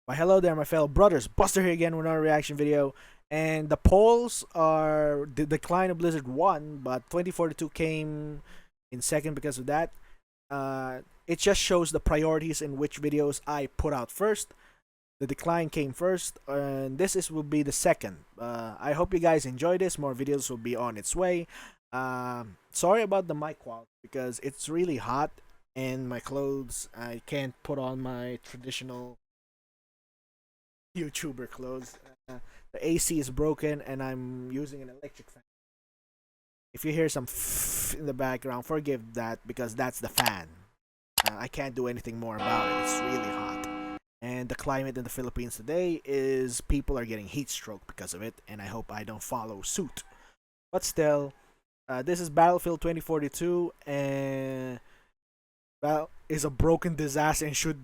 Why, hello there, my fellow brothers. Buster here again with another reaction video. And the polls are the Decline of Blizzard won, but 2042 came in second because of that. It just shows the priorities in which videos I put out first. The Decline came first, and will be the second. I hope you guys enjoy this. More videos will be on its way. Sorry about the mic quality because it's really hot, and my clothes, I can't put on my traditional YouTuber clothes. The AC is broken and I'm using an electric fan. If you hear some in the background, forgive that because that's the fan. I can't do anything more about it. It's really hot. And the climate in the Philippines today is people are getting heat stroke because of it, and I hope I don't follow suit. But still, this is Battlefield 2042, and well, is a broken disaster and should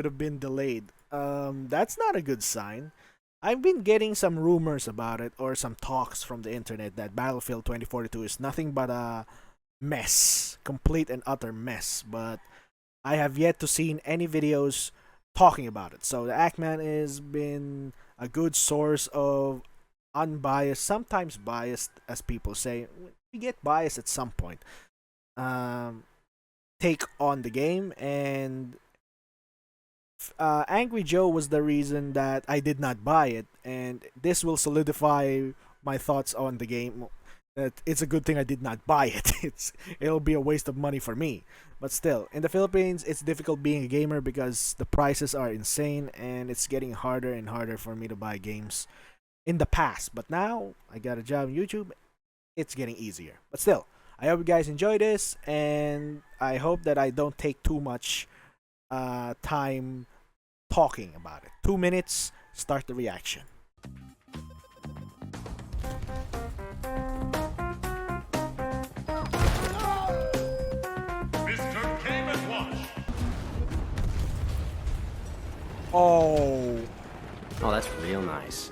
have been delayed. That's not a good sign. I've been getting some rumors about it or some talks from the internet that Battlefield 2042 is nothing but a mess, complete and utter mess. But I have yet to see any videos talking about it. So the Ackman has been a good source of unbiased, sometimes biased, as people say. We get biased at some point. Take on the game, and Angry Joe was the reason that I did not buy it, and this will solidify my thoughts on the game. That it's a good thing I did not buy it. It'll be a waste of money for me. But still, in the Philippines, it's difficult being a gamer because the prices are insane, and it's getting harder and harder for me to buy games in the past. But now I got a job on YouTube, it's getting easier. But still, I hope you guys enjoy this, and I hope that I don't take too much time talking about it. 2 minutes, start the reaction. Mr. Game and Watch. Oh, that's real nice.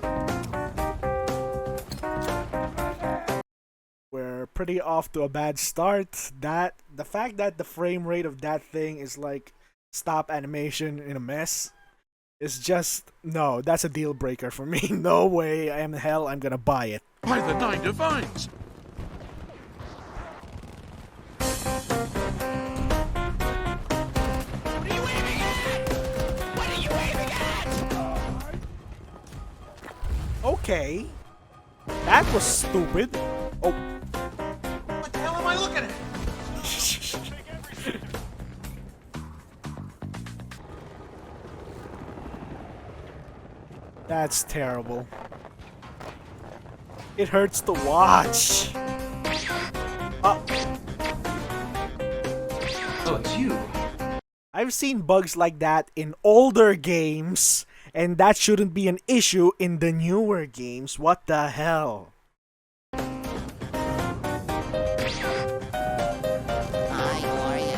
we're pretty off to a bad start. That the fact that the frame rate of that thing is like stop animation in a mess is just no. That's a deal breaker for me. No way. I am hell. I'm gonna buy it. By the Nine Divines. What are you aiming at? What are you aiming at? Okay, that was stupid. Oh. What the hell am I looking at? That's terrible. It hurts to watch. Oh, it's you. I've seen bugs like that in older games, and that shouldn't be an issue in the newer games. What the hell? Hi, how are you?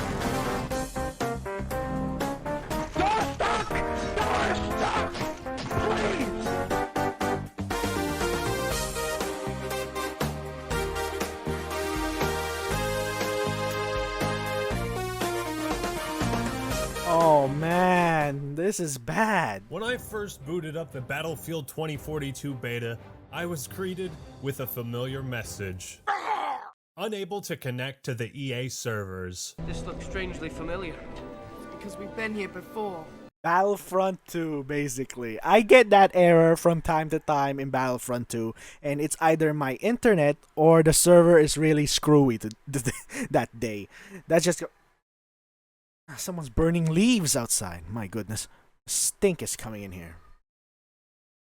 Oh man, this is bad. When I first booted up the Battlefield 2042 beta, I was greeted with a familiar message. Unable to connect to the EA servers. This looks strangely familiar. Because we've been here before. Battlefront 2, basically. I get that error from time to time in Battlefront 2, and it's either my internet or the server is really screwy that day. That's just... Someone's burning leaves outside. My goodness. Stink is coming in here.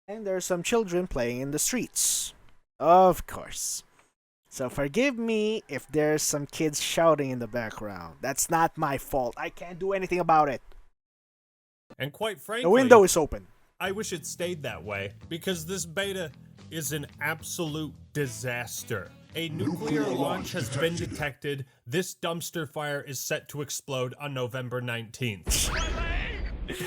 And there's some children playing in the streets. Of course. So forgive me if there's some kids shouting in the background. That's not my fault. I can't do anything about it. And quite frankly, The window is open. I wish it stayed that way, because this beta is an absolute disaster. A nuclear launch has been detected. This dumpster fire is set to explode on November 19th.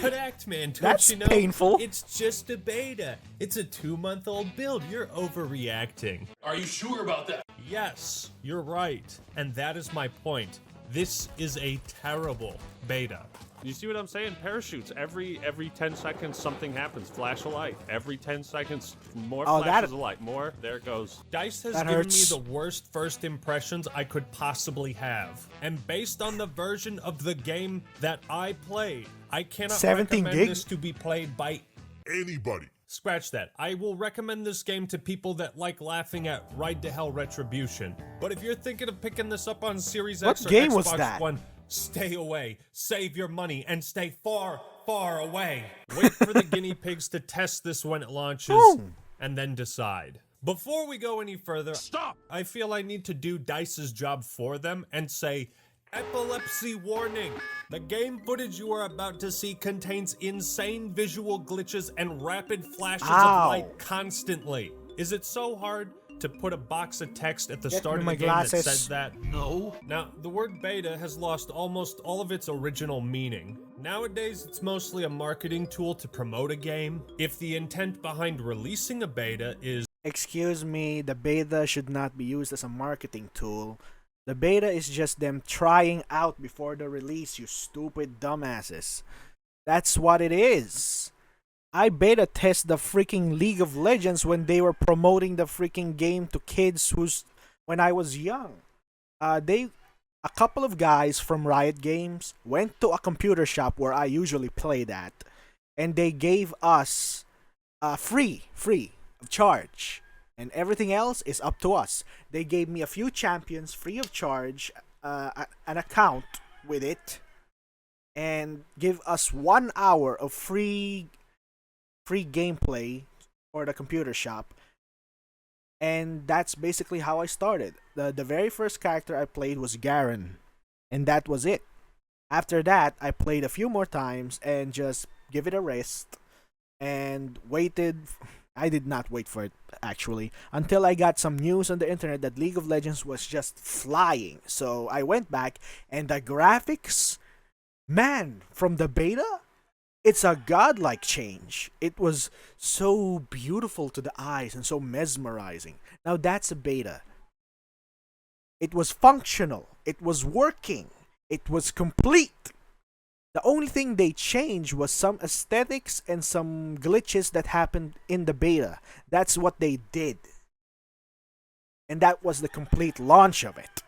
But Actman, don't That's you know? painful. It's just a beta. It's a 2-month-old build. You're overreacting. Are you sure about that? Yes, you're right. And that is my point. This is a terrible beta. You see what I'm saying? Parachutes. Every 10 seconds, something happens. Flash of light. Every 10 seconds, more flashes of light. More. There it goes. Dice has given me the worst first impressions I could possibly have. And based on the version of the game that I played, I cannot recommend this to be played by Anybody. Scratch that. I will recommend this game to people that like laughing at Ride to Hell Retribution. But if you're thinking of picking this up on Series X or Xbox One, stay away, save your money, and stay far, far away. Wait for the guinea pigs to test this when it launches, and then decide. Before we go any further, Stop! I feel I need to do DICE's job for them and say, epilepsy warning! The game footage you are about to see contains insane visual glitches and rapid flashes of light constantly. Is it so hard to put a box of text at the start of the game that says that? No. Now, the word beta has lost almost all of its original meaning. Nowadays, it's mostly a marketing tool to promote a game. If the intent behind releasing a beta is... Excuse me, the beta should not be used as a marketing tool. The beta is just them trying out before the release, you stupid dumbasses. That's what it is. I beta test the freaking League of Legends when they were promoting the freaking game to kids when I was young. A couple of guys from Riot Games went to a computer shop where I usually play that, and they gave us free of charge. And everything else is up to us. They gave me a few champions free of charge, an account with it, and give us 1 hour of free gameplay for the computer shop. And that's basically how I started. The very first character I played was Garen, and that was it. After that, I played a few more times and just give it a rest and waited. I did not wait for it, actually, until I got some news on the internet that League of Legends was just flying. So I went back, and the graphics, man, from the beta, it's a godlike change. It was so beautiful to the eyes and so mesmerizing. Now that's a beta. It was functional. It was working. It was complete. The only thing they changed was some aesthetics and some glitches that happened in the beta. That's what they did. And that was the complete launch of it.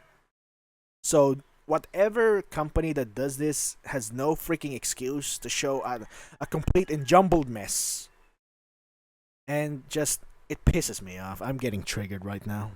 So, whatever company that does this has no freaking excuse to show a complete and jumbled mess. And just, it pisses me off. I'm getting triggered right now.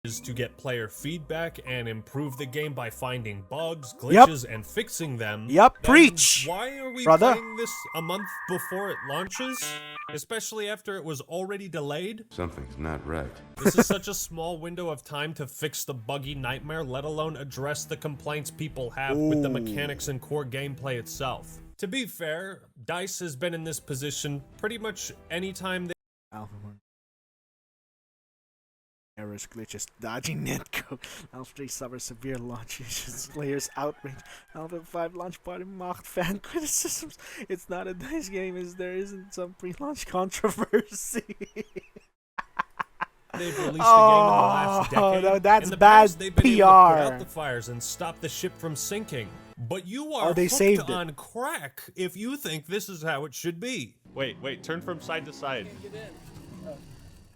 Is to get player feedback and improve the game by finding bugs, glitches, and fixing them. Preach! Why are we playing this a month before it launches? Especially after it was already delayed? Something's not right. This is such a small window of time to fix the buggy nightmare, let alone address the complaints people have with the mechanics and core gameplay itself. To be fair, DICE has been in this position pretty much anytime they... Errors, glitches, dodging netcode. Alpha 3 suffers severe launch issues, players outrage. Alpha 5 launch party mocked fan criticisms. It's not a DICE game as there isn't some pre-launch controversy. They've released the game in the last decade. No, that's in the bad past, they've been able to put out the fires and stop the ship from sinking. But you are hooked on crack if you think this is how it should be. Wait, turn from side to side.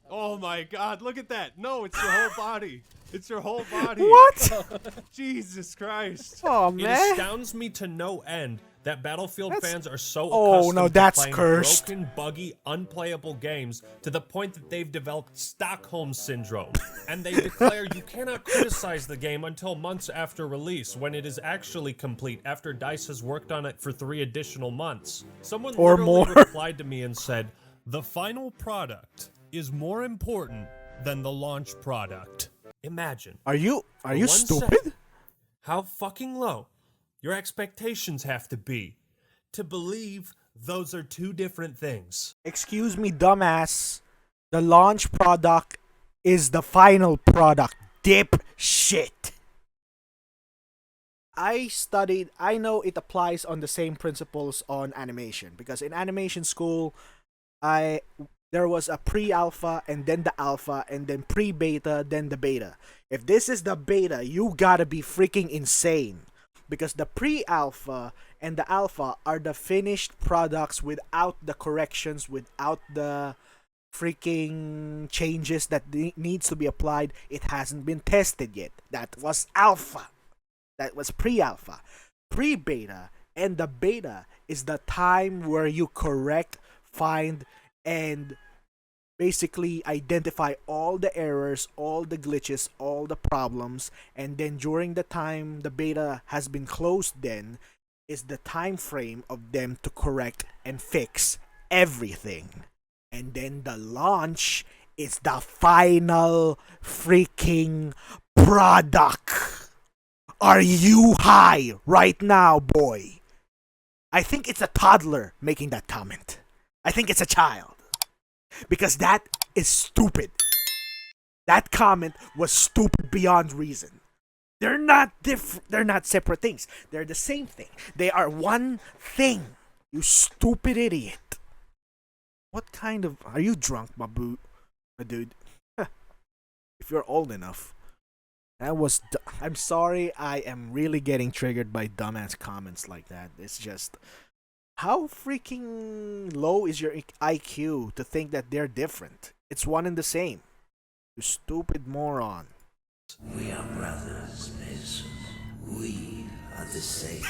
Oh my god, look at that. No, it's your whole body. It's your whole body. What? Jesus Christ. Oh, man. It astounds me to no end that Battlefield fans are so accustomed to playing broken, buggy, unplayable games to the point that they've developed Stockholm Syndrome. And they declare you cannot criticize the game until months after release, when it is actually complete after DICE has worked on it for 3 additional months. Someone literally replied to me and said, the final product is more important than the launch product. Imagine. Are you stupid? How fucking low your expectations have to be to believe those are two different things. Excuse me, dumbass. The launch product is the final product. Dip shit. I know it applies on the same principles on animation, because in animation school, there was a pre-alpha, and then the alpha, and then pre-beta, then the beta. If this is the beta, you gotta be freaking insane. because the pre-alpha and the alpha are the finished products without the corrections, without the freaking changes that needs to be applied. It hasn't been tested yet. That was alpha. That was pre-alpha. Pre-beta and the beta is the time where you correct, find, and basically identify all the errors, all the glitches, all the problems, and then during the time the beta has been closed, then is the time frame of them to correct and fix everything. And then the launch is the final freaking product. Are you high right now, boy? I think it's a toddler making that comment. I think it's a child. Because that is stupid. That comment was stupid beyond reason. They're not different. They're not separate things. They're the same thing. They are one thing. You stupid idiot. What kind of... Are you drunk, my dude? If you're old enough. That was... I'm sorry, I am really getting triggered by dumbass comments like that. It's just... How freaking low is your IQ to think that they're different? It's one and the same. You stupid moron. We are brothers, Mason. We are the same.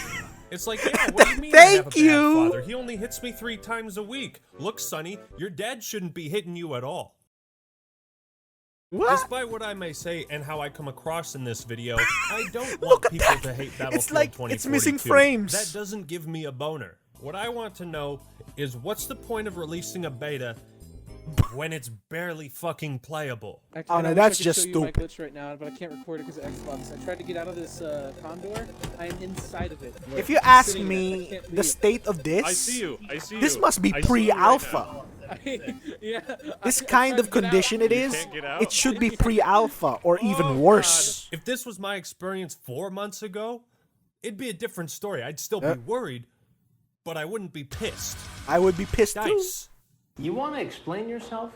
It's like, yeah, what do you mean I have a Thank you. bad father? He only hits me 3 times a week. Look, Sonny, your dad shouldn't be hitting you at all. What? Despite what I may say and how I come across in this video, I don't want people to hate Battlefield It's like 2042. it's missing frames. That doesn't give me a boner. What I want to know is what's the point of releasing a beta when it's barely fucking playable? Oh, no, I wish that's I could just show you my stupid. glitch right now, but I can't record it because of Xbox. I tried to get out of this condor. I am inside of it. If you ask Sitting there. I me can't the leave. state of this, I see you. I see you. this must be I see you right pre-alpha. Yeah. This I kind tried of to get out. condition it is, can't get out? it should be pre-alpha or even Oh, worse. God. If this was my experience 4 months ago, it'd be a different story. I'd still be worried, but I wouldn't be pissed. I would be pissed too. Dice. You want to explain yourself?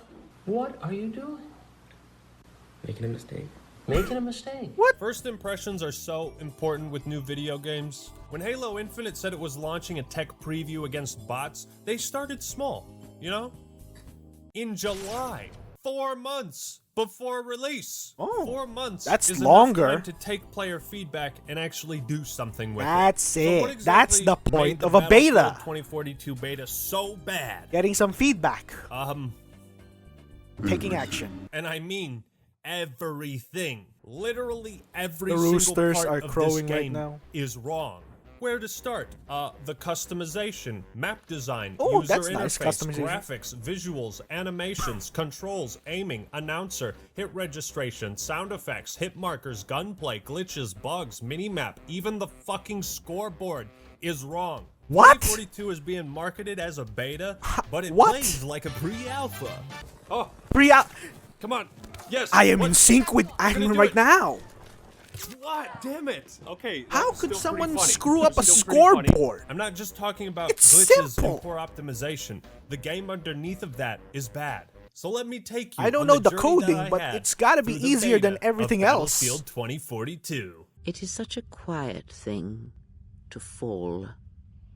What are you doing? Making a mistake. Making a mistake. First impressions are so important with new video games. When Halo Infinite said it was launching a tech preview against bots, they started small, you know? In July, 4 months before release. Oh, 4 months that's is longer. enough time to take player feedback and actually do something with That's it. So what it. That's exactly the made point the of a Battlefield beta. 2042 beta so bad. Getting some feedback, Mm-hmm. taking action. And I mean everything. Literally every The single roosters part are of crowing this right game now. is wrong. Where to start? The customization, map design, Oh, user that's nice, interface, customization. graphics, visuals, animations, controls, aiming, announcer, hit registration, sound effects, hit markers, gunplay, glitches, bugs, minimap, even the fucking scoreboard is wrong. What? 2042 is being marketed as a beta, but it What? plays like a pre-alpha. Oh, Pre-alpha. come on. Yes. I am what? in sync with gonna Iron do right it. now. What? Damn it. Okay. How that's could still pretty someone funny. screw up a Still pretty funny. scoreboard? I'm not just talking about It's glitches simple. and poor optimization. The game underneath of that is bad. So let me take you I don't on know the journey coding, that I but had it's gotta be through the easier than beta everything of else. Battlefield 2042. It is such a quiet thing to fall,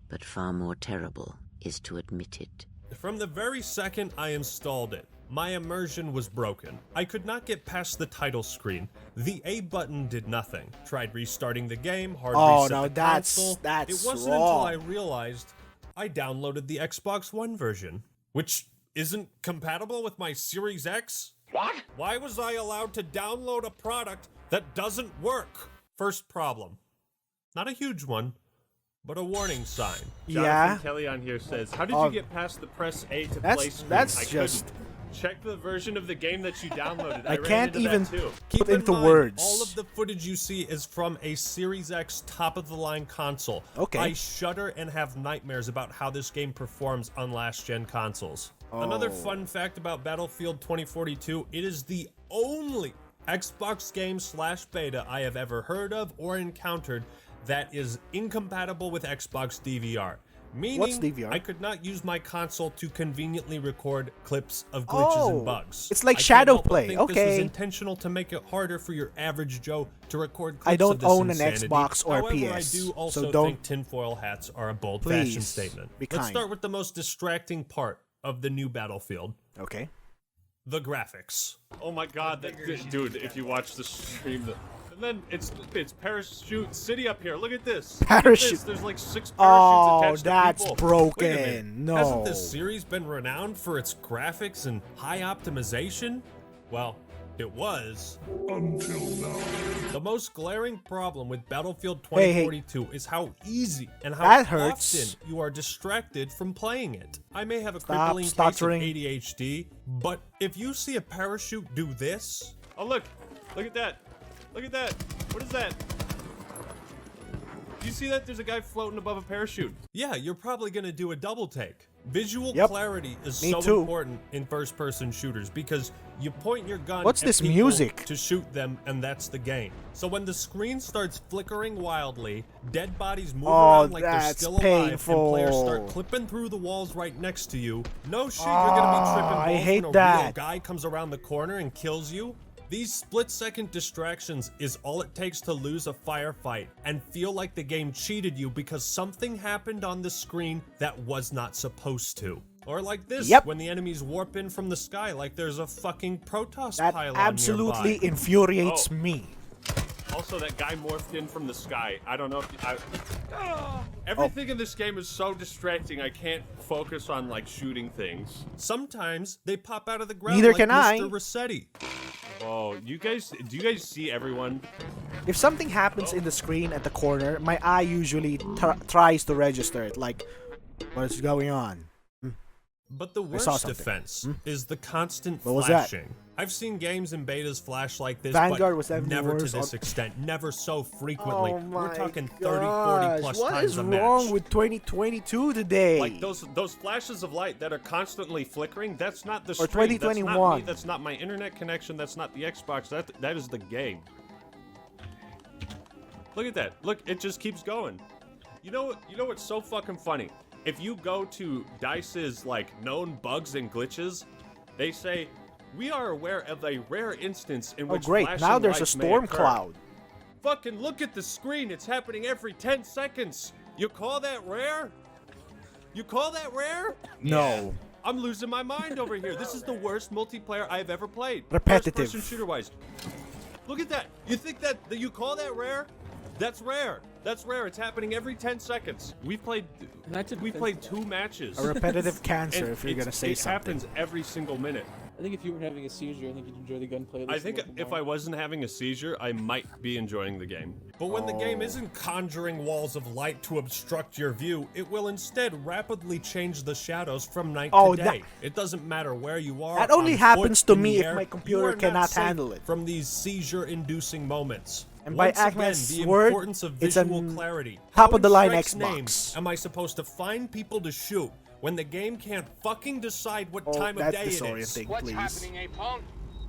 but far more terrible is to admit it. From the very second I installed it, my immersion was broken. I could not get past the title screen. The A button did nothing. Tried restarting the game, hard Oh, reset no, the that's console. It wasn't wrong. until I realized I downloaded the Xbox One version, which isn't compatible with my Series X. What? Why was I allowed to download a product that doesn't work? First problem. Not a huge one, but a warning sign. Yeah. Kelly on here says, how did Oh. you get past the press A to That's- play screen? that's I just- couldn't. Check the version of the game that you downloaded. I ran can't into even that too. put Keep in into mind, words. all of the footage you see is from a Series X top-of-the-line console. Okay. I shudder and have nightmares about how this game performs on last-gen consoles. Another fun fact about Battlefield 2042, it is the only Xbox game / beta I have ever heard of or encountered that is incompatible with Xbox DVR. Meaning, What's DVR? I could not use my console to conveniently record clips of glitches and bugs. It's like I can't shadow help but play. think This was Okay. intentional to make it harder for your average Joe to record clips I don't of this own an insanity. Xbox or a However, PS, I do also so don't- think tinfoil hats are a bold fashion Please, statement. be Let's kind. start with the most distracting part of the new Battlefield. Okay. The graphics. Oh my god, dude! If you watch the stream, and then it's Parachute City up here. Look at this. Look at Parachute. this. There's like 6 parachutes Oh, attached to that's people. broken. Wait a minute. No. Hasn't this series been renowned for its graphics and high optimization? Well, it was. Until now. The most glaring problem with Battlefield Hey, hey. 2042 is how easy and how That hurts. often you are distracted from playing it. I may have a Stop crippling stuttering. case of ADHD, but if you see a parachute do this, Oh look! Look at that! Look at that! What is that? Do you see that? There's a guy floating above a parachute. yeah, you're probably gonna do a double take. Visual Yep. clarity is Me so too. important in first-person shooters because you point your gun What's at this people music? to shoot them, and that's the game. So when the screen starts flickering wildly, dead bodies move around like they're that's still alive, and players painful. start clipping through the walls right next to you, no shit, you're gonna be tripping I balls hate when a real that. guy comes around the corner and kills you. These split-second distractions is all it takes to lose a firefight and feel like the game cheated you because something happened on the screen that was not supposed to. Or like this, Yep. when the enemies warp in from the sky like there's a fucking Protoss That pylon absolutely nearby. infuriates Oh. me. Also, that guy morphed in from the sky. I don't know if everything in this game is so distracting. I can't focus on like shooting things. Sometimes they pop out of the ground Neither like can I. Mr. Rossetti. Oh, do you guys see everyone? If something happens in the screen at the corner, my eye usually tries to register it. Like, what is going on? But the saw worst something. defense is the constant What was that? flashing. I've seen games and betas flash like this, Vanguard was but even never to worse this on- extent, never so frequently. Oh my We're talking 30, 40 gosh, plus what times is a wrong match. with 2022 today? Like those flashes of light that are constantly flickering. That's not the Or stream. 2021. That's not my internet connection. That's not the Xbox. That is the game. Look at that. Look, it just keeps going. You know what's so fucking funny? If you go to DICE's like known bugs and glitches, they say we are aware of a rare instance in Oh which great, flashing now there's a lights may storm occur. cloud. Fucking look at the screen. It's happening every 10 seconds. You call that rare? You call that rare? No. I'm losing my mind over here. This is the worst multiplayer I've ever played. Repetitive. First-person shooter-wise. Look at that. You think that you call that rare? That's rare. That's rare. It's happening every 10 seconds. We played two matches. A repetitive cancer, And if you're gonna say it something. happens every single minute. I think if you weren't having a seizure, I think you'd enjoy the gunplay. at I least a think little bit if more. I wasn't having a seizure, I might be enjoying the game. But when the game Oh. isn't conjuring walls of light to obstruct your view, it will instead rapidly change the shadows from night Oh, to that- day. It doesn't matter where you are. That only on happens foot, to in me the if air, my you computer are not cannot safe handle it. From these seizure-inducing moments. And by Once again, Agnes' the word, importance of it's a visual clarity. top How of the line in Shrek's Xbox. name am I supposed to find people to shoot when the game can't fucking decide what Oh, time of that's day it is? disorienting, What's please. happening, eh, punk?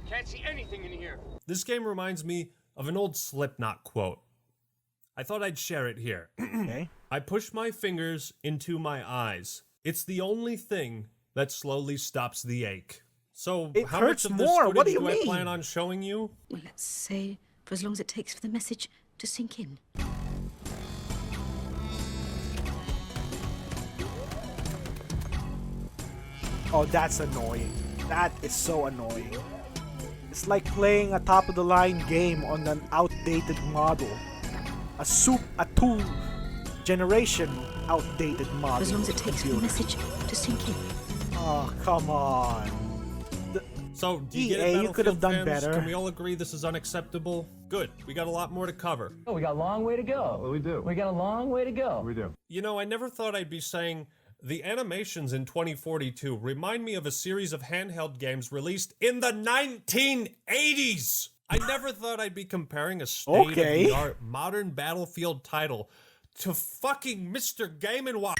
Can't see anything in here. This game reminds me of an old Slipknot quote. I thought I'd share it here. Okay. I push my fingers into my eyes. It's the only thing that slowly stops the ache. So, It how hurts much of this more. footage What do you I mean? plan on showing you? Well, let's say for as long as it takes for the message to sink in. Oh, that's annoying. That is so annoying. It's like playing a top-of-the-line game on an outdated model. A 2-generation outdated model. For as long as it takes for the computer. message to sink in. Oh, come on. So, do you get EA, it, you could have Battlefield done fans? better. Can we all agree this is unacceptable? Good. We got a lot more to cover. Oh, we got a long way to go. Well, we do. We got a long way to go. We do. You know, I never thought I'd be saying the animations in 2042 remind me of a series of handheld games released in the 1980s. I never thought I'd be comparing a state-of-the-art modern Battlefield title to fucking Mr. Game & Watch.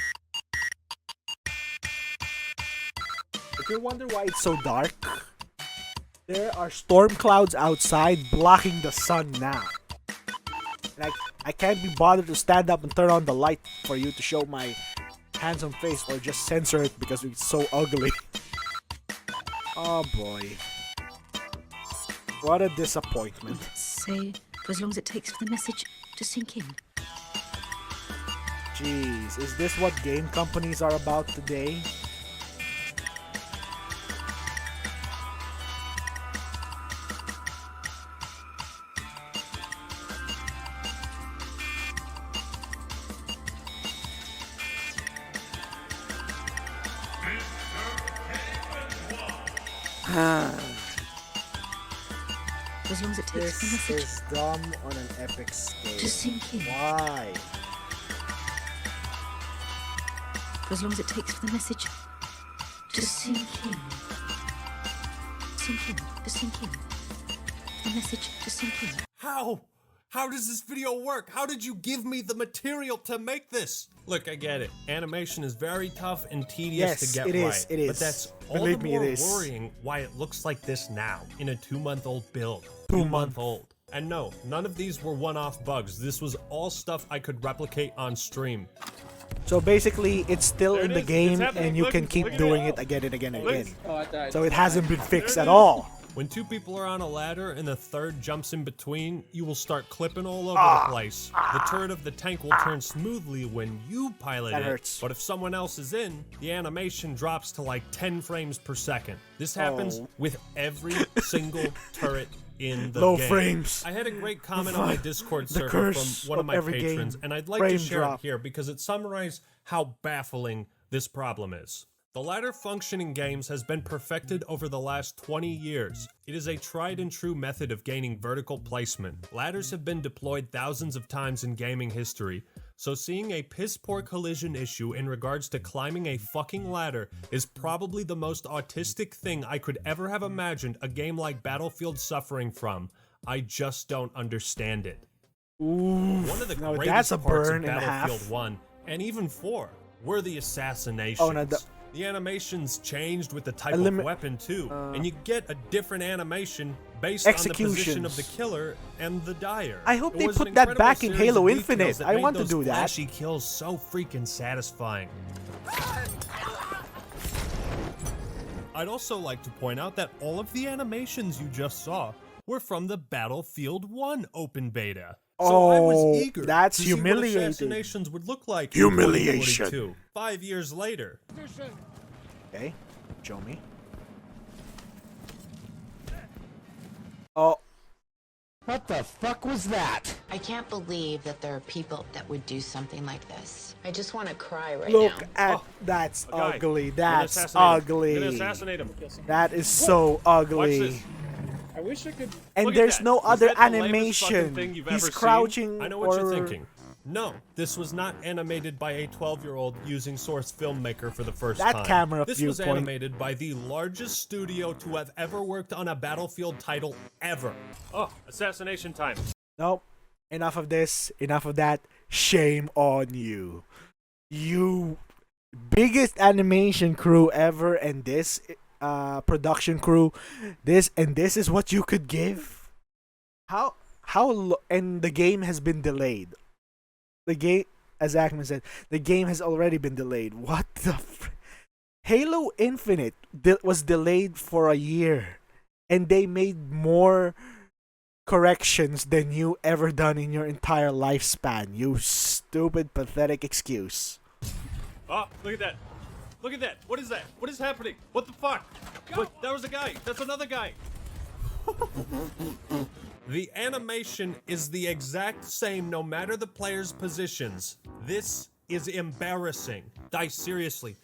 If you wonder why it's so dark, there are storm clouds outside blocking the sun now. And I can't be bothered to stand up and turn on the light for you to show my hands on face or just censor it because it's so ugly. Oh boy. What a disappointment. Say, for as long as it takes for the message to sink in. Jeez, is this what game companies are about today? For as long as it takes for the This message is dumb on an epic scale. to sink in. Why? For as long as it takes for the message to sink in. Sink in. To sink in. The message to sink in. How? How does this video work? How did you give me the material to make this? Look, I get it. Animation is very tough and tedious Yes, to get it is, right. it is. But that's all Believe the me, it more is. worrying why it looks like this now, in a 2-month-old build. 2-month old. And no, none of these were one-off bugs. This was all stuff I could replicate on stream. So basically, it's still There in it the is. game, It's happening. and you Look, can keep look at doing it. it again and again and Look. again. Oh, I died. So it hasn't been fixed There at it is. all. When two people are on a ladder and the third jumps in between, you will start clipping all over the place. The turret of the tank will turn smoothly when you pilot That it, hurts. but if someone else is in, the animation drops to like 10 frames per second. This happens Oh. with every single turret in the Low game. frames. I had a great comment on my Discord The server curse from one of of my every patrons, game. and I'd like Frame to share drop. it here because it summarizes how baffling this problem is. The ladder function in games has been perfected over the last 20 years. It is a tried and true method of gaining vertical placement. Ladders have been deployed thousands of times in gaming history, so seeing a piss-poor collision issue in regards to climbing a fucking ladder is probably the most autistic thing I could ever have imagined a game like Battlefield suffering from. I just don't understand it. Oof. One of the No, greatest that's a parts burn of and a half. Battlefield 1, and even 4, were the assassinations. Oh, no, the animations changed with the type Elim- of weapon too, and you get a different animation based on the position of the Executions. killer and the dyer. I hope It they was an put that incredible back in series Halo of details Infinite. that I made want to those do that. flashy kills so freaking satisfying. I'd also like to point out that all of the animations you just saw were from the Battlefield 1 open beta. So I was Oh, eager that's to see what humiliating. assassinations would look like Humiliation. in 2042, 5 years later. Okay, show me. Oh, What the fuck was that? I can't believe that there are people that would do something like this. I just want to cry right look now. at Oh, that's a guy. ugly. I'm gonna That's assassinate him. I'm gonna ugly. assassinate him. That is so Watch ugly. this. I wish I could. And Look at there's that. no Is other that the lamest fucking animation. thing you've He's ever seen? crouching. I know what you're or- thinking. No, this was not animated by a 12-year-old using Source Filmmaker for the first That time. camera This was viewpoint. animated by the largest studio to have ever worked on a Battlefield title ever. Oh, assassination time. Nope. Enough of this. Enough of that. Shame on you. You biggest animation crew ever, and this production crew. This is what you could give. And the game has been delayed. The game, as Ackman said, the game has already been delayed. What the? Halo Infinite was delayed for a year, and they made more corrections than you ever done in your entire lifespan. You stupid, pathetic excuse. Oh, look at that. Look at that. What is that? What is happening? What the fuck? Look, that was a guy. That's another guy. The animation is the exact same no matter the player's positions. This is embarrassing. Dice, seriously.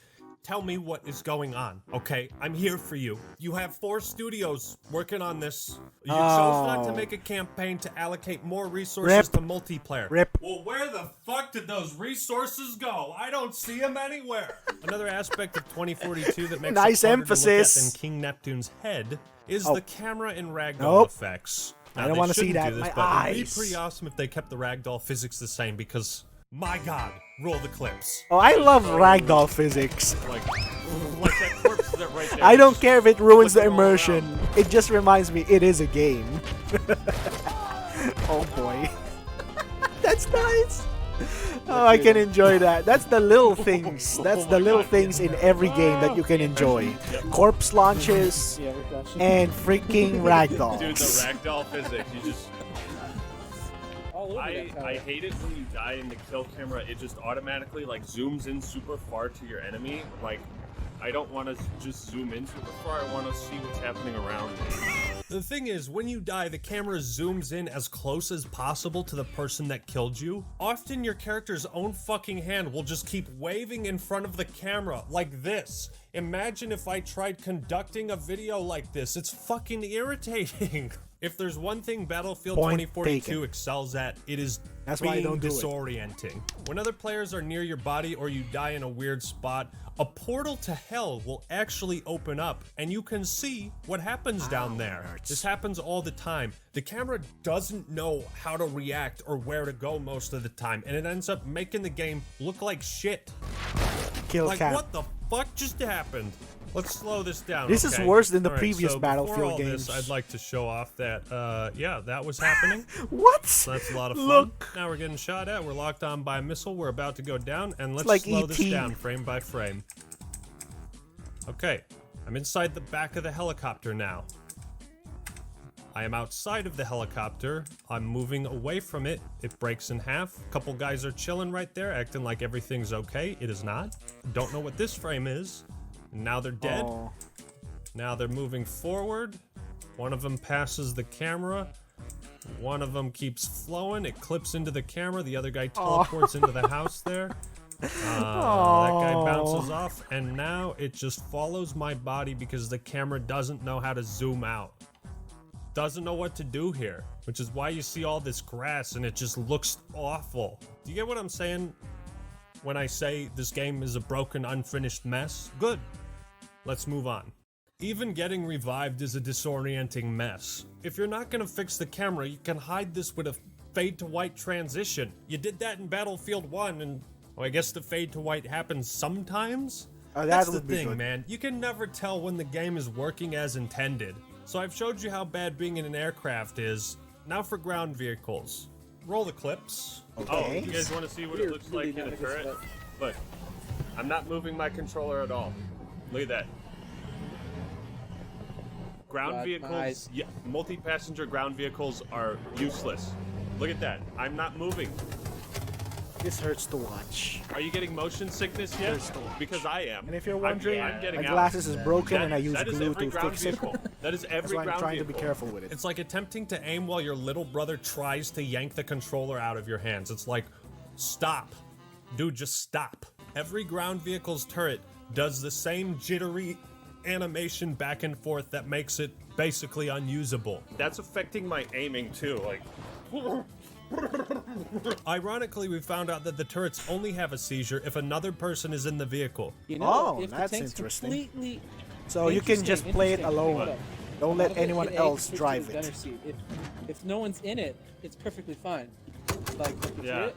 Tell me what is going on, okay? I'm here for you. You have 4 studios working on this. You chose not to make a campaign to allocate more resources Rip. to multiplayer. Rip. Well, where the fuck did those resources go? I don't see them anywhere. Another aspect of 2042 that makes Nice it harder emphasis. to look at than King Neptune's head is Oh. the camera and ragdoll Nope. effects. I Now, don't they wanna see shouldn't that. do this, My but it'd be eyes. pretty awesome if they kept the ragdoll physics the same because, my god, roll the clips. Oh, I love ragdoll physics. Like that corpse is that right there. I don't care if it ruins the Flipping all immersion. It just reminds me it is a game. Oh boy. That's nice. Oh, I can enjoy that. That's the little things. That's the little things in every game that you can enjoy. Corpse launches Yeah, we're crashing. and freaking ragdolls. Dude, the ragdoll physics, you just... All over that tower. I hate it when you die in the kill camera, it just automatically like zooms in super far to your enemy. Like, I don't want to just zoom in super far, I want to see what's happening around me. The thing is, when you die, the camera zooms in as close as possible to the person that killed you. Often your character's own fucking hand will just keep waving in front of the camera like this. Imagine if I tried conducting a video like this. It's fucking irritating. If there's one thing Battlefield Point 2042 taken. excels at, it is That's why I being don't do it. disorienting. When other players are near your body or you die in a weird spot, a portal to hell will actually open up and you can see what happens down there. hurts. This happens all the time. The camera doesn't know how to react or where to go most of the time, and it ends up making the game look like shit. Kill Like, cam. what the fuck just happened? Let's slow this down. This is okay? worse than the All right, previous so before Battlefield all games. This, I'd like to show off that, yeah, that was happening. What? So that's a lot of fun. Look. Now we're getting shot at. We're locked on by a missile. We're about to go down, and let's like slow this E.T.. down frame by frame. Okay, I'm inside the back of the helicopter now. I am outside of the helicopter. I'm moving away from it. It breaks in half. A couple guys are chilling right there, acting like everything's okay. It is not. Don't know what this frame is. Now they're dead. Oh. Now they're moving forward. One of them passes the camera. One of them keeps flowing. It clips into the camera. The other guy teleports into the house there. That guy bounces off, and now it just follows my body because the camera doesn't know how to zoom out. Doesn't know what to do here, which is why you see all this grass and it just looks awful. Do you get what I'm saying when I say this game is a broken, unfinished mess? Good. Let's move on. Even getting revived is a disorienting mess. If you're not gonna fix the camera, you can hide this with a fade to white transition. You did that in Battlefield 1, and well, I guess the fade to white happens sometimes? Oh, that That's the would be thing, good. man. You can never tell when the game is working as intended. So I've showed you how bad being in an aircraft is. Now for ground vehicles. Roll the clips. Oh, Okay. you guys want to see what We're it looks really like in not a a good turret? spot. Look, I'm not moving my controller at all. Look at that. Ground God, my vehicles, eyes. yeah, multi-passenger ground vehicles are useless. Look at that. I'm not moving. This hurts to watch. Are you getting motion sickness yet? There's still- Because I am. And if you're wondering, I'm getting my out. glasses is broken That- and I use that is glue every to ground fix it. vehicle. That is That's every why I'm ground trying to vehicle. be careful with it. It's like attempting to aim while your little brother tries to yank the controller out of your hands. It's like, stop. Dude, just stop. Every ground vehicle's turret does the same jittery animation back and forth that makes it basically unusable. That's affecting my aiming too. Like, Ironically, we found out that the turrets only have a seizure if another person is in the vehicle. You know, Oh, if the that's tank's interesting. completely So you can just play it interesting. alone. Hold up. Don't A let lot of it anyone in else A, drive the gunner it. seat. If no one's in it, it's perfectly fine. Like the Yeah. turret,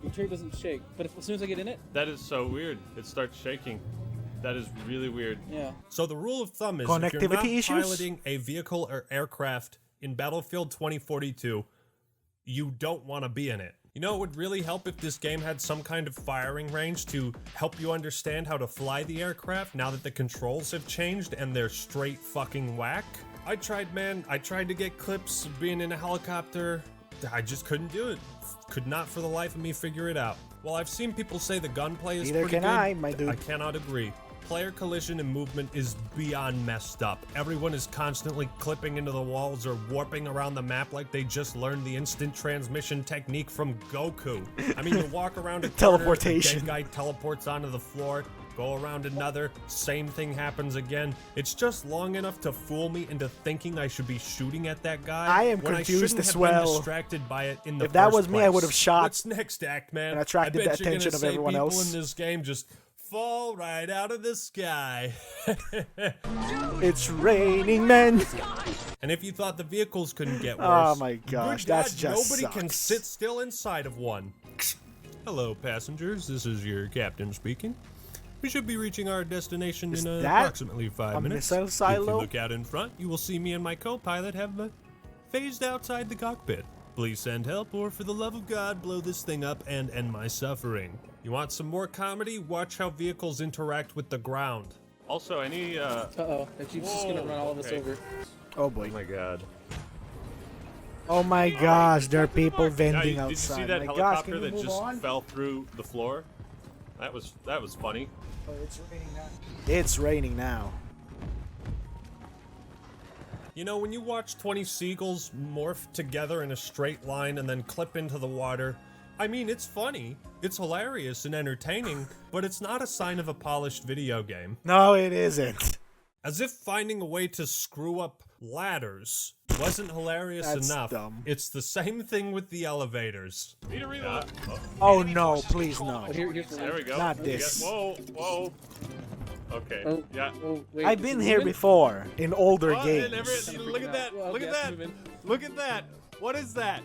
the turret doesn't shake. But as soon as I get in it, that is so weird. It starts shaking. That is really weird. yeah. So the rule of thumb is if you're not Connectivity issues? piloting a vehicle or aircraft in Battlefield 2042, you don't want to be in it. You know, it would really help if this game had some kind of firing range to help you understand how to fly the aircraft now that the controls have changed and they're straight fucking whack. I tried, man. I tried to get clips of being in a helicopter. I just couldn't do it. Could not for the life of me figure it out. Well, I've seen people say the gunplay is Neither pretty can good. I, my dude. I cannot agree. Player collision and movement is beyond messed up. Everyone is constantly clipping into the walls or warping around the map like they just learned the instant transmission technique from Goku. I mean, you walk around a corner, Teleportation. a dead guy teleports onto the floor, go around another, same thing happens again. It's just long enough to fool me into thinking I should be shooting at that guy. I am when confused I shouldn't as have been well. distracted by it in the If that first was me, I place. would have shot What's next act, man? and attracted I bet the you're attention gonna of say everyone people else. in this game just fall right out of the sky. It's raining men. And if you thought the vehicles couldn't get worse, Oh my gosh, good that's God, just nobody can sucks. sit still inside of one. Hello, passengers. This is your captain speaking. We should be reaching our destination Is in that approximately 5 a minutes. missile If silo? you look out in front, you will see me and my co-pilot have phased outside the cockpit. Please send help, or for the love of God, blow this thing up and end my suffering. You want some more comedy? Watch how vehicles interact with the ground. Also, any Uh-oh, that jeep's just gonna run all of us over. Oh boy. Oh my god. Oh my gosh, there are people Yeah, vending did you outside. see that My gosh, helicopter can you that move just on? fell through the floor? That was funny. Oh, it's raining now. It's raining now. You know, when you watch 20 seagulls morph together in a straight line and then clip into the water, I mean, it's funny, it's hilarious and entertaining, but it's not a sign of a polished video game. No, it isn't. As if finding a way to screw up ladders wasn't hilarious That's enough. dumb. It's the same thing with the elevators. Need a reload. Oh no, please no. Oh, here's the There we go. Not We this. got- whoa. Okay. Oh, Yeah. oh, wait, I've is been it here moving? before in older Oh, games. look at that. Well, Look at okay, that. moving. Look at that. What is that?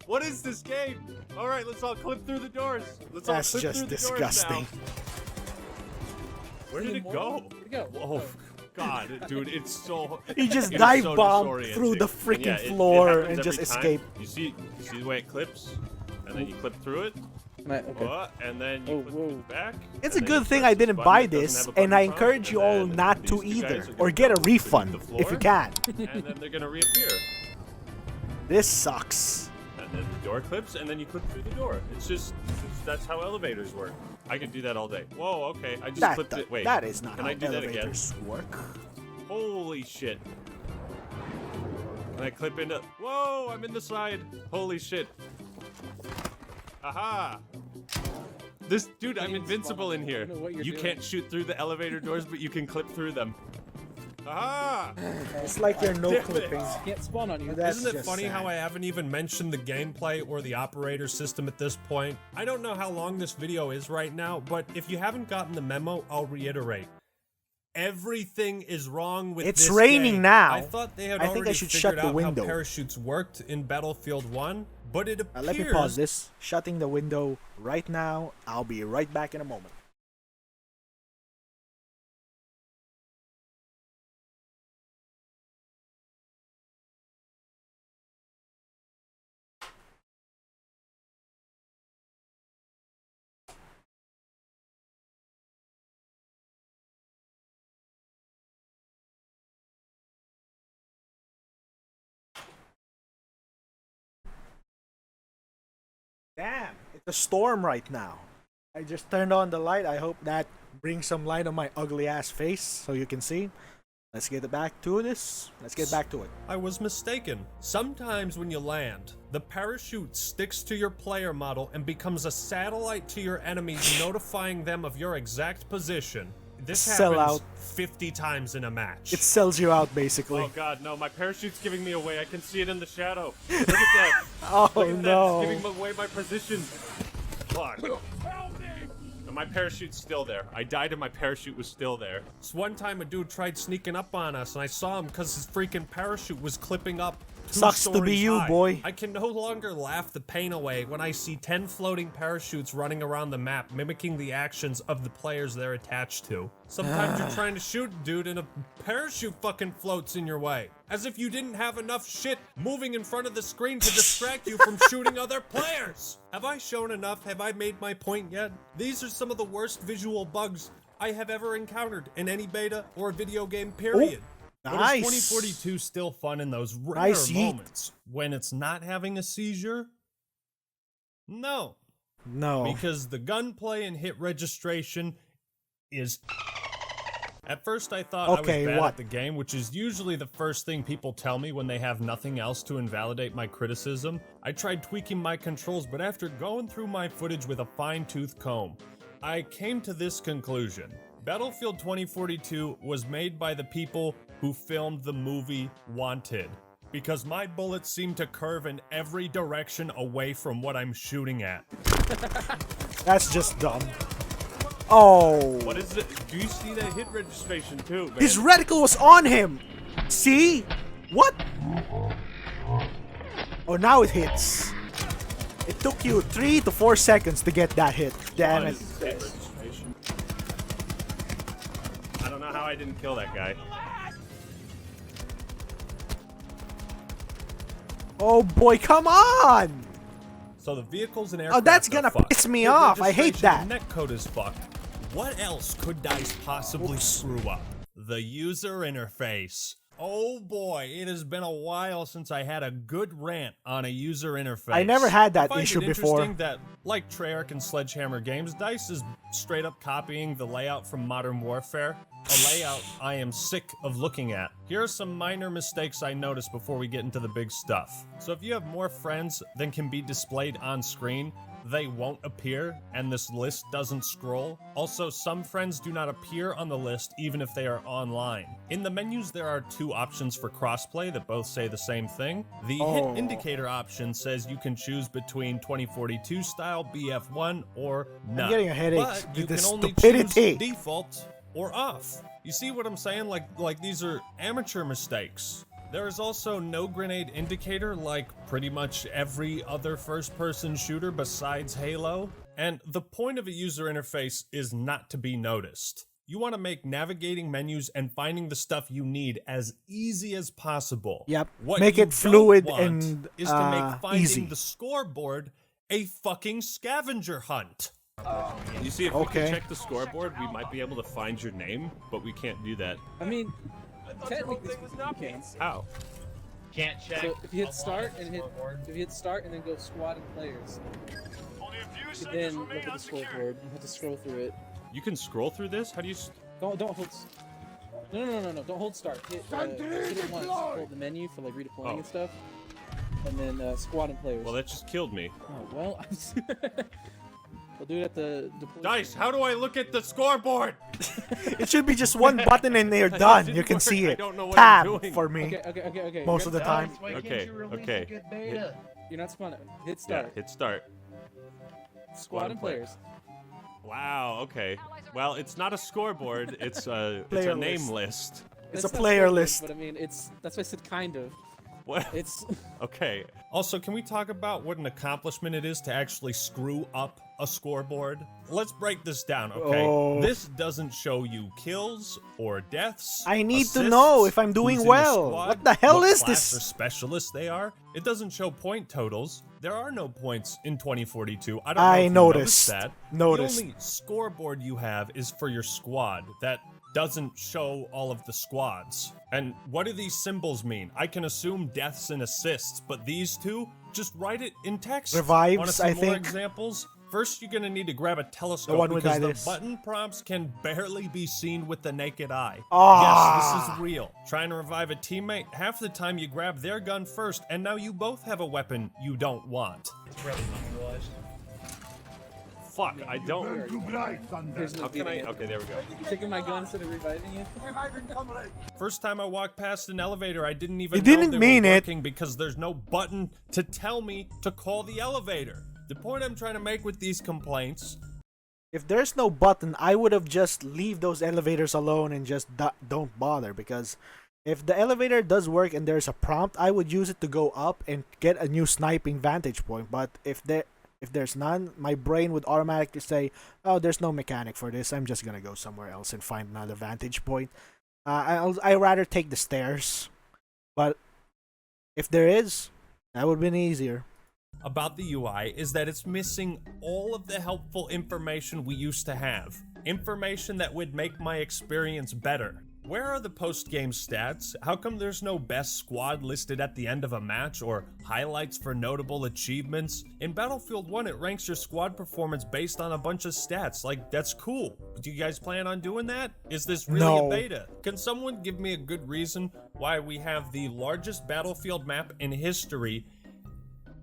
What is this game? All right, let's all clip through the doors. Let's That's all clip just through the disgusting. doors now. Where did it go? Where'd it go? Oh God, dude, it's so. He just it's dive so bombed disorienting. through the And freaking yeah, it floor happens and every just time. escape. You see the way it clips, and then you clip through it. Okay. And then you clip through the back. It's and a then you good thing press I this didn't button buy that doesn't this, have a and I button prompt, encourage you all then not these to two guys either, are gonna or get a go beneath refund the if floor, you can. And then they're gonna reappear. This sucks. And then the door clips, and then you clip through the door. That's how elevators work. I could do that all day. Whoa, okay. I just clipped it. Wait. That is not Can how I do that again? elevators work. Holy shit. Can I clip into... Whoa, I'm in the side. Holy shit. Aha. This... Dude, I'm invincible in here. I don't know what you're You doing. can't shoot through the elevator doors, but you can clip through them. Aha! It's like you're no Damn it. clipping. Can't spawn on you. That's Isn't it just funny sad. how I haven't even mentioned the gameplay or the operator system at this point? I don't know how long this video is right now, but if you haven't gotten the memo, I'll reiterate. Everything is wrong with It's this raining game. now. I thought they had I think I already should figured shut the out window. how parachutes worked in Battlefield 1, but it appears... Let me pause this. Shutting the window right now. I'll be right back in a moment. Damn, it's a storm right now. I just turned on the light. I hope that brings some light on my ugly ass face so you can see. Let's get back to this. Let's get back to it. I was mistaken. Sometimes when you land, the parachute sticks to your player model and becomes a satellite to your enemies, notifying them of your exact position. This Sell happens out. 50 times in a match. It sells you out basically. Oh god, no, my parachute's giving me away. I can see it in the shadow. Look at that. Oh, Look at no. that. It's giving away my position. Fuck. And my parachute's still there. I died and my parachute was still there. This one time a dude tried sneaking up on us and I saw him because his freaking parachute was clipping up 2 Sucks to be stories you, high. boy. I can no longer laugh the pain away when I see 10 floating parachutes running around the map, mimicking the actions of the players they're attached to. Sometimes you're trying to shoot a dude and a parachute fucking floats in your way. As if you didn't have enough shit moving in front of the screen to distract you from shooting other players. Have I shown enough? Have I made my point yet? These are some of the worst visual bugs I have ever encountered in any beta or video game, period. But Nice. is 2042 still fun in those rare Nice yeet. moments when it's not having a seizure? No, No. because the gunplay and hit registration is... At first I thought Okay, I was bad what? at the game, which is usually the first thing people tell me when they have nothing else to invalidate my criticism. I tried tweaking my controls, but after going through my footage with a fine-tooth comb, I came to this conclusion. Battlefield 2042 was made by the people who filmed the movie Wanted, because my bullets seem to curve in every direction away from what I'm shooting at. That's just dumb. Oh. What is it? Do you see that hit registration too, man? His reticle was on him. See? What? Oh, now it hits. It took you 3 to 4 seconds to get that hit. Damn What it. is hit registration? I don't know how I didn't kill that guy. Oh boy, come on! So the vehicles and aircraft that's are gonna fucked. piss me Hit off. I hate registration that. and netcode is fucked. What else could DICE possibly screw up? The user interface. Oh boy, it has been a while since I had a good rant on a user interface. I never had that I find issue it before. interesting that, like Treyarch and Sledgehammer Games, DICE is straight up copying the layout from Modern Warfare, a layout I am sick of looking at. Here are some minor mistakes I noticed before we get into the big stuff. So if you have more friends than can be displayed on screen, they won't appear, and this list doesn't scroll. Also, some friends do not appear on the list even if they are online. In the menus, there are two options for crossplay that both say the same thing. The hit indicator option says you can choose between 2042 style, BF1, or none. I'm getting a headache. But you This can only stupidity. choose default or off. You see what I'm saying? Like these are amateur mistakes. There is also no grenade indicator like pretty much every other first-person shooter besides Halo. And the point of a user interface is not to be noticed. You want to make navigating menus and finding the stuff you need as easy as possible. Yep. What Make you it fluid don't want and is to make finding easy. the scoreboard a fucking scavenger hunt. You see, if we can check the scoreboard, we might be able to find your name, but we can't do that. I mean, technically you can. How? Can't check. So if you hit start and then go squad and players, you can then look at the scoreboard. You have to scroll through it. You can scroll through this? How do you... Don't hold. No. Don't hold start. Hit it once. Hold the menu for like redeploying and stuff, and then squad and players. Well, that just killed me. Oh well. We'll do it at the deploy. DICE, how do I look at the scoreboard? It should be just one button and they're done. You can see I it. don't know what Tab I'm doing. for me. Okay. Most of the time. Okay. You're not spawning. Hit start. Yeah, hit start. Squad and players. Wow, okay. Well, it's not a scoreboard, it's a Player name list. It's That's a not player scoreboard, list. But I mean, that's why I said kind of. What? It's Okay. Also, can we talk about what an accomplishment it is to actually screw up a scoreboard? Let's break this down, okay? Oh. This doesn't show you kills or deaths. I need to assists, know if I'm doing who's in your well. squad, What the hell what is class this? or specialist they are. It doesn't show point totals. There are no points in 2042. I don't know if you noticed. that. Noticed. The only scoreboard you have is for your squad. That doesn't show all of the squads. And what do these symbols mean? I can assume deaths and assists, but these two, just write it in text. Revives, Want to see I more think. Examples? First, you're gonna need to grab a telescope one with because the this. button prompts can barely be seen with the naked eye. Ah. Yes, this is real. Trying to revive a teammate, half the time you grab their gun first, and now you both have a weapon you don't want. It's really unutilized. Fuck, I don't... Here's How can I... Okay, there we go. You taking my gun instead of reviving you? First time I walked past an elevator, I didn't even You know didn't they mean were it. working because there's no button to tell me to call the elevator. The point I'm trying to make with these complaints... If there's no button, I would have just leave those elevators alone and just don't bother, because if the elevator does work and there's a prompt, I would use it to go up and get a new sniping vantage point. But if there's none, my brain would automatically say, oh, there's no mechanic for this. I'm just gonna go somewhere else and find another vantage point. I rather take the stairs. But if there is, that would have been easier. about the UI is that it's missing all of the helpful information we used to have. Information that would make my experience better. Where are the post-game stats? How come there's no best squad listed at the end of a match or highlights for notable achievements? In Battlefield 1, it ranks your squad performance based on a bunch of stats. Like, that's cool. Do you guys plan on doing that? Is this really No. a beta? Can someone give me a good reason why we have the largest Battlefield map in history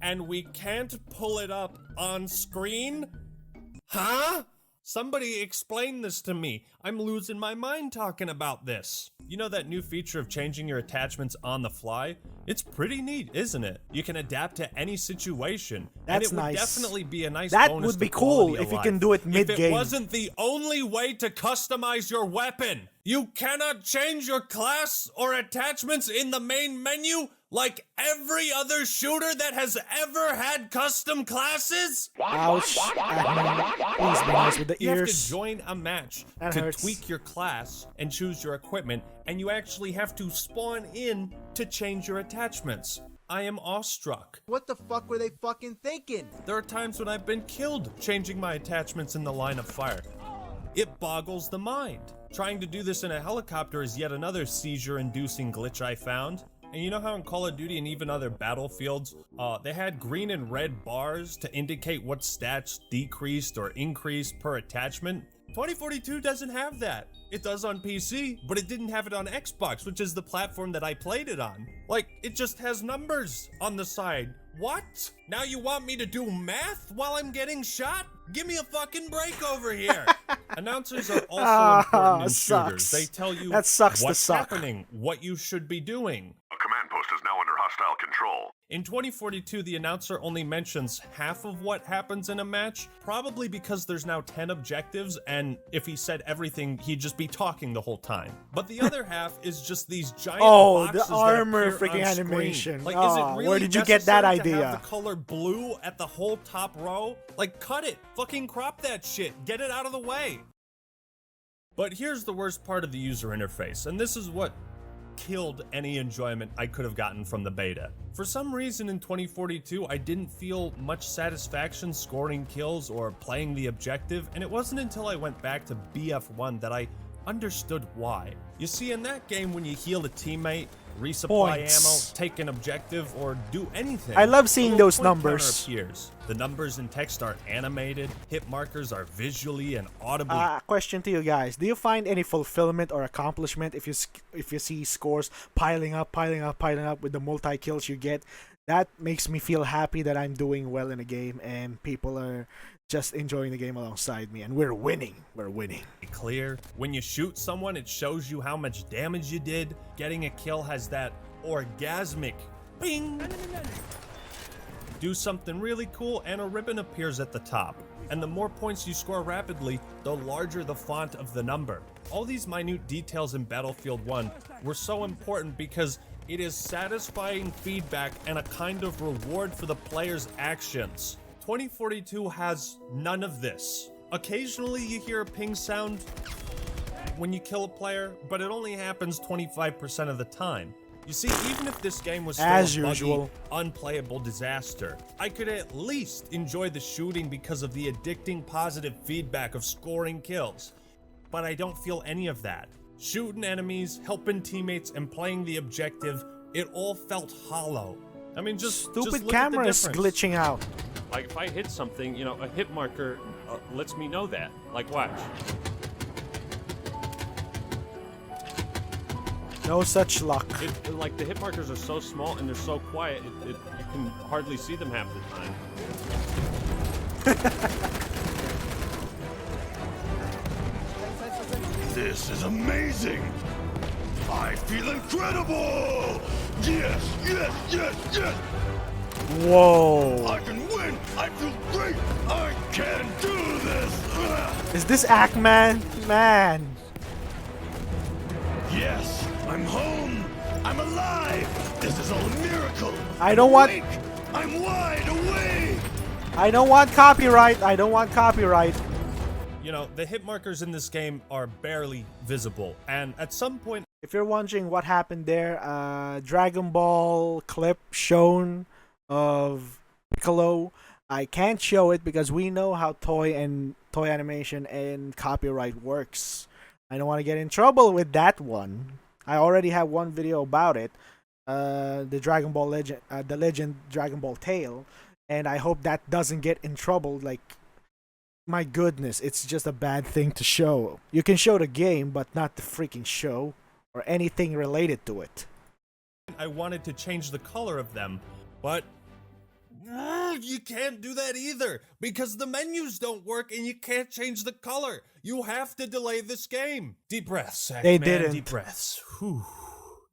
and we can't pull it up on screen? Huh? Somebody explain this to me. I'm losing my mind talking about this. You know that new feature of changing your attachments on the fly? It's pretty neat, isn't it? You can adapt to any situation. That's and it would nice. definitely be a nice That bonus would be to cool quality of if you can life. do it If mid-game. it wasn't the only way to customize your weapon. You cannot change your class or attachments in the main menu like every other shooter that has ever had custom classes? Ouch. Please be nice with the You have ears. to join a match That to hurts. tweak your class and choose your equipment, and you actually have to spawn in to change your attachments. I am awestruck. What the fuck were they fucking thinking? There are times when I've been killed changing my attachments in the line of fire. It boggles the mind. Trying to do this in a helicopter is yet another seizure-inducing glitch I found. And you know how in Call of Duty and even other battlefields, they had green and red bars to indicate what stats decreased or increased per attachment? 2042 doesn't have that. It does on PC, but it didn't have it on Xbox, which is the platform that I played it on. Like, it just has numbers on the side. What? Now you want me to do math while I'm getting shot? Give me a fucking break over here. Announcers are also important in shooters. They tell you what's happening, what you should be doing. A command post is now under hostile control. In 2042, the announcer only mentions half of what happens in a match, probably because there's now 10 objectives, and if he said everything, he'd just be talking the whole time. But the other half is just these giant boxes the armor that appear freaking on screen. animation. Like, is it really where did you get that necessary to idea? have the color blue at the whole top row? Like, cut it. Fucking crop that shit. Get it out of the way. But here's the worst part of the user interface, and this is what killed any enjoyment I could have gotten from the beta. For some reason in 2042, I didn't feel much satisfaction scoring kills or playing the objective, and it wasn't until I went back to BF1 that I understood why. You see, in that game, when you heal a teammate, resupply ammo, take an objective, or do anything, I love seeing those point counter numbers. appears. The numbers and text are animated, hit markers are visually and audibly. Question to you guys: do you find any fulfillment or accomplishment if you see scores piling up with the multi kills you get? That makes me feel happy that I'm doing well in a game and people are just enjoying the game alongside me, and we're winning. We're winning. Clear. When you shoot someone, it shows you how much damage you did. Getting a kill has that orgasmic bing. Do something really cool and a ribbon appears at the top. And the more points you score rapidly, the larger the font of the number. All these minute details in Battlefield 1 were so important because it is satisfying feedback and a kind of reward for the player's actions. 2042 has none of this. Occasionally you hear a ping sound when you kill a player, but it only happens 25% of the time. You see, even if this game was still a buggy, unplayable disaster, I could at least enjoy the shooting because of the addicting positive feedback of scoring kills. But I don't feel any of that. Shooting enemies, helping teammates, and playing the objective, it all felt hollow. I mean, just Stupid look camera at the is difference. glitching out. Like, if I hit something, you know, a hit marker lets me know that. Like, watch. No such luck. Like, the hit markers are so small and they're so quiet, you can hardly see them half the time. This is amazing! I feel incredible! Yes, yes, yes, yes! Whoa. I can win! I feel great! I can do this! Is this Ackman? Man. Yes, I'm home! I'm alive! This is all a miracle! I don't want... Awake. I'm wide awake! I don't want copyright. I don't want copyright. You know, the hit markers in this game are barely visible, and at some point... If you're wondering what happened there, Dragon Ball clip shown of Piccolo. I can't show it because we know how toy animation and copyright works. I don't want to get in trouble with that one. I already have one video about it, the Dragon Ball Legend, the Legend Dragon Ball Tale, and I hope that doesn't get in trouble. Like, my goodness, it's just a bad thing to show. You can show the game, but not the freaking show or anything related to it. I wanted to change the color of them, but you can't do that either because the menus don't work and you can't change the color. You have to delay this game. Deep breaths, They Sackman, didn't. Deep breaths. Whew.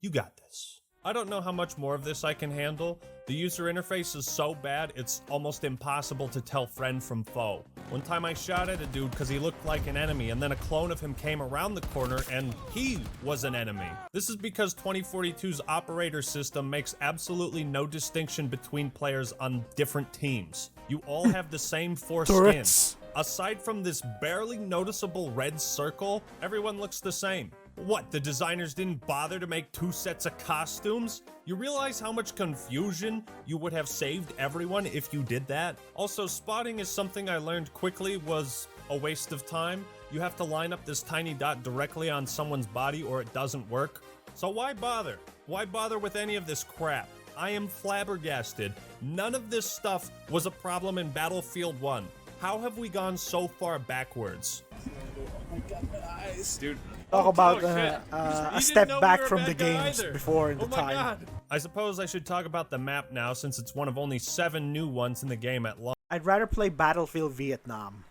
You got this. I don't know how much more of this I can handle. The user interface is so bad, it's almost impossible to tell friend from foe. One time I shot at a dude because he looked like an enemy, and then a clone of him came around the corner and he was an enemy. This is because 2042's operator system makes absolutely no distinction between players on different teams. You all have the same four skins. Aside from this barely noticeable red circle, everyone looks the same. What, the designers didn't bother to make 2 sets of costumes? You realize how much confusion you would have saved everyone if you did that? Also, spotting is something I learned quickly was a waste of time. You have to line up this tiny dot directly on someone's body or it doesn't work. So why bother? Why bother with any of this crap? I am flabbergasted. None of this stuff was a problem in Battlefield 1. How have we gone so far backwards? Oh my god, my eyes. Dude. Talk about shit. a step back from the games before in the Oh my time. God. I suppose I should talk about the map now since it's one of only 7 new ones in the game at launch. I'd rather play Battlefield Vietnam.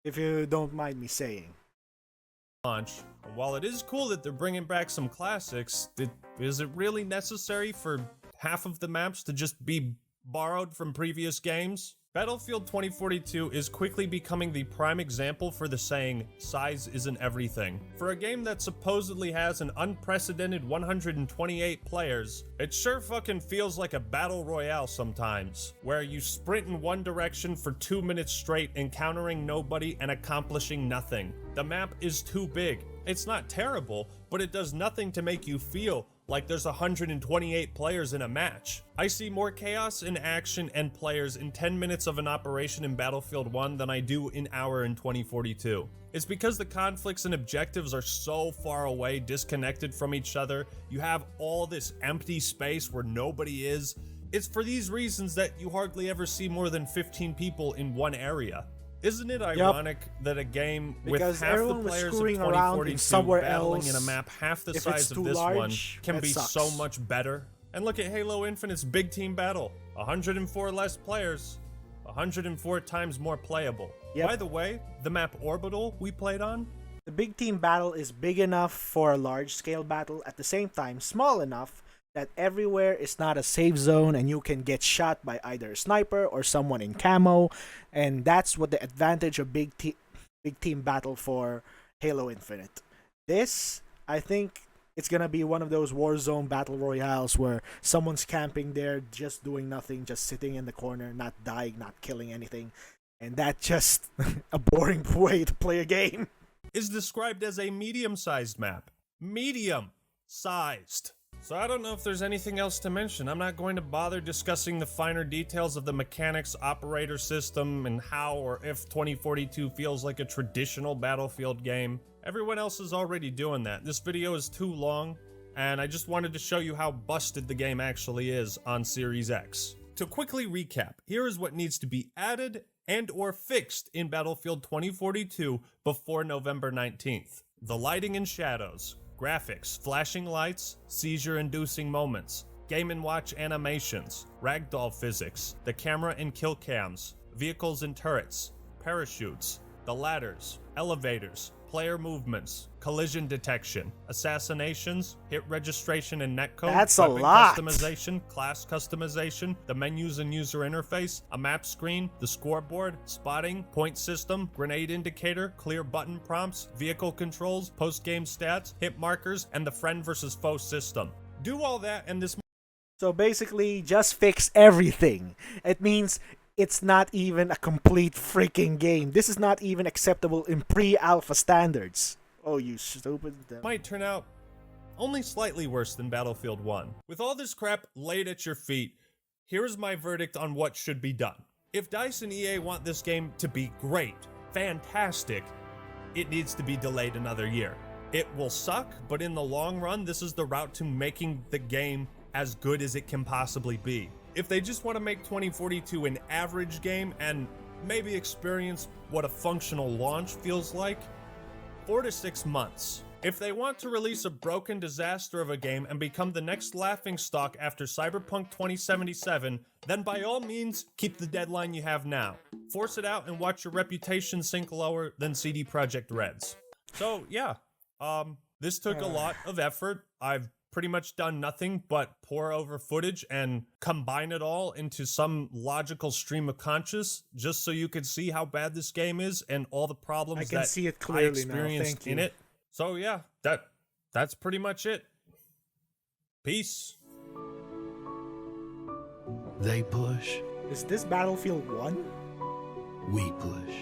If you don't mind me saying. While it is cool that they're bringing back some classics, is it really necessary for half of the maps to just be borrowed from previous games? Battlefield 2042 is quickly becoming the prime example for the saying, size isn't everything. For a game that supposedly has an unprecedented 128 players, it sure fucking feels like a battle royale sometimes, where you sprint in one direction for 2 minutes straight, encountering nobody and accomplishing nothing. The map is too big. It's not terrible, but it does nothing to make you feel like there's 128 players in a match. I see more chaos in action and players in 10 minutes of an operation in Battlefield 1 than I do an hour in 2042. It's because the conflicts and objectives are so far away, disconnected from each other. You have all this empty space where nobody is. It's for these reasons that you hardly ever see more than 15 people in one area. Isn't it ironic that a game with Because half the everyone was players of screwing around in 2042 somewhere battling else, in a map half the if size it's of too this large, one can that be sucks. so much better? And look at Halo Infinite's big team battle. 104 less players, 104 times more playable. Yep. By the way, the map Orbital we played on, The big team battle is big enough for a large scale battle, at the same time small enough that everywhere is not a safe zone and you can get shot by either a sniper or someone in camo, and that's what the advantage of big team battle for Halo Infinite. This, I think it's gonna be one of those Warzone battle royales where someone's camping there, just doing nothing, just sitting in the corner, not dying, not killing anything, and that's just a boring way to play a game. is described as a medium-sized map. Medium-sized. So I don't know if there's anything else to mention. I'm not going to bother discussing the finer details of the mechanics, operator system, and how or if 2042 feels like a traditional Battlefield game. Everyone else is already doing that. This video is too long, and I just wanted to show you how busted the game actually is on Series X. To quickly recap, here is what needs to be added and or fixed in Battlefield 2042 before November 19th. The lighting and shadows, graphics, flashing lights, seizure-inducing moments, Game & Watch animations, ragdoll physics, the camera and kill cams, vehicles and turrets, parachutes, the ladders, elevators, player movements, collision detection, assassinations, hit registration and netcode, That's a weapon lot. customization, class customization, the menus and user interface, a map screen, the scoreboard, spotting, point system, grenade indicator, clear button prompts, vehicle controls, post-game stats, hit markers, and the friend versus foe system. Do all that and this. So basically, just fix everything. It means it's not even a complete freaking game. This is not even acceptable in pre-alpha standards. Oh, you stupid. Might turn out only slightly worse than Battlefield 1. With all this crap laid at your feet, here's my verdict on what should be done. If DICE and EA want this game to be great, fantastic, it needs to be delayed another year. It will suck, but in the long run, this is the route to making the game as good as it can possibly be. If they just want to make 2042 an average game and maybe experience what a functional launch feels like, 4 to 6 months. If they want to release a broken disaster of a game and become the next laughingstock after Cyberpunk 2077, then by all means, keep the deadline you have now. Force it out and watch your reputation sink lower than CD Projekt Red's. So yeah, this took a lot of effort. I've pretty much done nothing but pour over footage and combine it all into some logical stream of conscious just so you could see how bad this game is and all the problems I can that see it I clearly experienced now. Thank in you. it. So yeah, that's pretty much it. Peace. They push, Is this Battlefield 1? we push.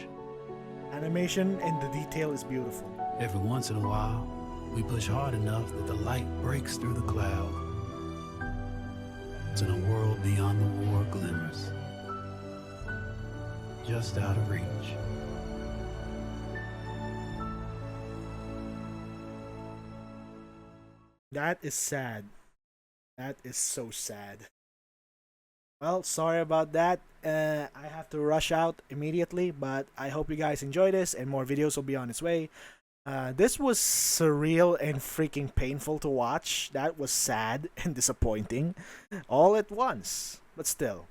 Animation and the detail is beautiful. Every once in a while, we push hard enough that the light breaks through the cloud. And a world beyond the war glimmers, just out of reach. That is sad. That is so sad. Well, sorry about that. I have to rush out immediately, but I hope you guys enjoy this and more videos will be on its way. This was surreal and freaking painful to watch. That was sad and disappointing all at once. But still,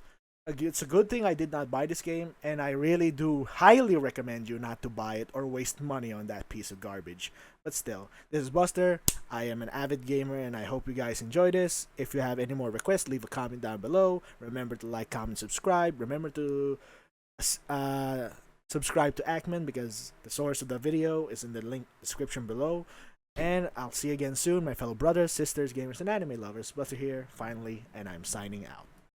it's a good thing I did not buy this game, and I really do highly recommend you not to buy it or waste money on that piece of garbage. But still, this is Buster. I am an avid gamer, and I hope you guys enjoy this. If you have any more requests, leave a comment down below. Remember to like, comment, subscribe. Remember to subscribe to Ackman because the source of the video is in the link description below. And I'll see you again soon, my fellow brothers, sisters, gamers, and anime lovers. Buster here, finally, and I'm signing out.